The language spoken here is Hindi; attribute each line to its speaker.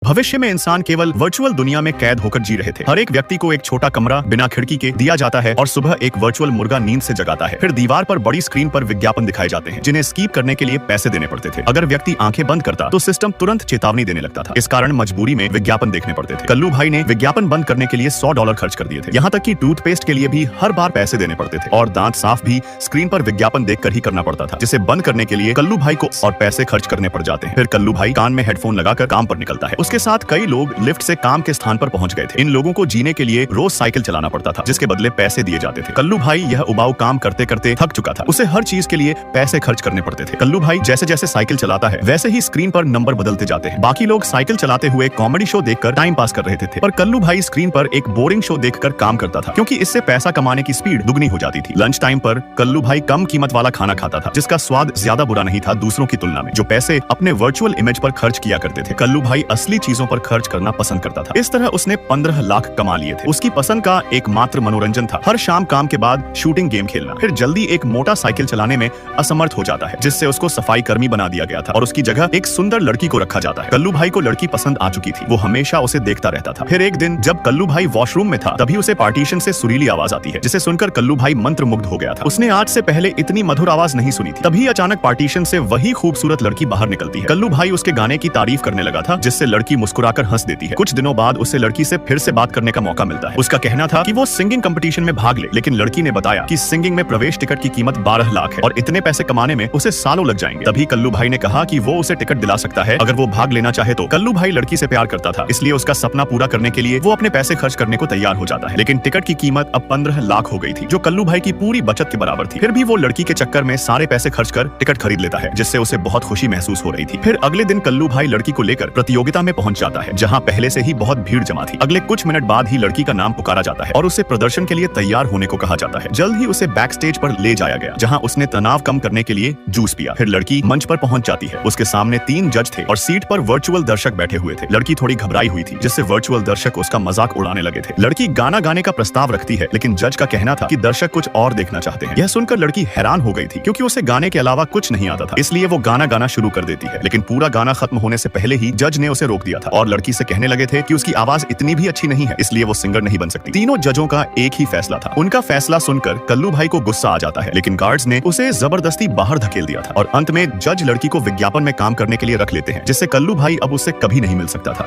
Speaker 1: भविष्य में इंसान केवल वर्चुअल दुनिया में कैद होकर जी रहे थे। हर एक व्यक्ति को एक छोटा कमरा बिना खिड़की के दिया जाता है और सुबह एक वर्चुअल मुर्गा नींद से जगाता है। फिर दीवार पर बड़ी स्क्रीन पर विज्ञापन दिखाए जाते हैं जिन्हें स्कीप करने के लिए पैसे देने पड़ते थे। अगर व्यक्ति आंखें बंद करता तो सिस्टम तुरंत चेतावनी देने लगता था। इस कारण मजबूरी में विज्ञापन देखने पड़ते थे। कल्लू भाई ने विज्ञापन बंद करने के लिए $100 खर्च कर दिए थे। यहाँ तक कि टूथपेस्ट के लिए भी हर बार पैसे देने पड़ते थे और दांत साफ भी स्क्रीन पर विज्ञापन देखकर ही करना पड़ता था, जिसे बंद करने के लिए कल्लू भाई को और पैसे खर्च करने पड़ जाते हैं। फिर कल्लू भाई कान में हेडफोन लगाकर काम पर निकलता है। उसके साथ कई लोग लिफ्ट से काम के स्थान पर पहुंच गए थे। इन लोगों को जीने के लिए रोज साइकिल चलाना पड़ता था, जिसके बदले पैसे दिए जाते थे। कल्लू भाई यह उबाऊ काम करते करते थक चुका था। उसे हर चीज के लिए पैसे खर्च करने पड़ते थे। कल्लू भाई जैसे जैसे साइकिल चलाता है वैसे ही स्क्रीन पर नंबर बदलते जाते हैं। बाकी लोग साइकिल चलाते हुए कॉमेडी शो देखकर टाइम पास कर रहे थे, पर कल्लू भाई स्क्रीन पर एक बोरिंग शो देखकर काम करता था, क्योंकि इससे पैसा कमाने की स्पीड दुगनी हो जाती थी। लंच टाइम पर कल्लू भाई कम कीमत वाला खाना खाता था, जिसका स्वाद ज्यादा बुरा नहीं था दूसरों की तुलना में, जो पैसे अपने वर्चुअल इमेज पर खर्च किया करते थे। कल्लू भाई असली चीजों पर खर्च करना पसंद करता था। इस तरह उसने 15 लाख कमा लिए थे। उसकी पसंद का एकमात्र मनोरंजन था हर शाम काम के बाद शूटिंग गेम खेलना। फिर जल्दी एक मोटा साइकिल चलाने में असमर्थ हो जाता है, जिससे उसको सफाई कर्मी बना दिया गया था और उसकी जगह एक सुंदर लड़की को रखा जाता है। कल्लू भाई को लड़की पसंद आ चुकी थी। वो हमेशा उसे देखता रहता था। फिर एक दिन जब कल्लू भाई वॉशरूम में था, तभी उसे पार्टीशन से सुरीली आवाज आती है, जिसे सुनकर कल्लू भाई मंत्रमुग्ध हो गया था। उसने आज से पहले इतनी मधुर आवाज नहीं सुनी थी। तभी अचानक पार्टीशन से वही खूबसूरत लड़की बाहर निकलती है। कल्लू भाई उसके गाने की तारीफ करने लगा था, जिससे लड़की मुस्कुराकर हंस देती है। कुछ दिनों बाद उसे लड़की से फिर से बात करने का मौका मिलता है। उसका कहना था कि वो सिंगिंग कंपटीशन में भाग ले, लेकिन लड़की ने बताया कि सिंगिंग में प्रवेश टिकट की कीमत 12 लाख है और इतने पैसे कमाने में उसे सालों लग जाएंगे। तभी कल्लू भाई ने कहा कि वो उसे टिकट दिला सकता है अगर वो भाग लेना चाहे तो। कल्लू भाई लड़की से प्यार करता था, इसलिए उसका सपना पूरा करने के लिए वो अपने पैसे खर्च करने को तैयार हो जाता है। लेकिन टिकट की कीमत अब 15 लाख हो गई थी, जो कल्लू भाई की पूरी बचत के बराबर थी। फिर भी वो लड़की के चक्कर में सारे पैसे खर्च कर टिकट खरीद लेता है, जिससे उसे बहुत खुशी महसूस हो रही थी। फिर अगले दिन कल्लू भाई लड़की को लेकर प्रतियोगिता में पहुंच जाता है, जहां पहले से ही बहुत भीड़ जमा थी। अगले कुछ मिनट बाद ही लड़की का नाम पुकारा जाता है और उसे प्रदर्शन के लिए तैयार होने को कहा जाता है। जल्द ही उसे बैक स्टेज पर ले जाया गया, जहां उसने तनाव कम करने के लिए जूस पिया। फिर लड़की मंच पर पहुंच जाती है। उसके सामने 3 जज थे और सीट पर वर्चुअल दर्शक बैठे हुए थे। लड़की थोड़ी घबराई हुई थी, जिससे वर्चुअल दर्शक उसका मजाक उड़ाने लगे थे। लड़की गाना गाने का प्रस्ताव रखती है, लेकिन जज का कहना था कि दर्शक कुछ और देखना चाहते हैं। यह सुनकर लड़की हैरान हो गई थी, क्योंकि उसे गाने के अलावा कुछ नहीं आता था। इसलिए वो गाना गाना शुरू कर देती है, लेकिन पूरा गाना खत्म होने से पहले ही जज ने उसे रोक दिया था और लड़की से कहने लगे थे कि उसकी आवाज इतनी भी अच्छी नहीं है, इसलिए वो सिंगर नहीं बन सकती। तीनों जजों का एक ही फैसला था। उनका फैसला सुनकर कल्लू भाई को गुस्सा आ जाता है, लेकिन गार्ड्स ने उसे जबरदस्ती बाहर धकेल दिया था और अंत में जज लड़की को विज्ञापन में काम करने के लिए रख लेते हैं, जिससे कल्लू भाई अब उससे कभी नहीं मिल सकता था।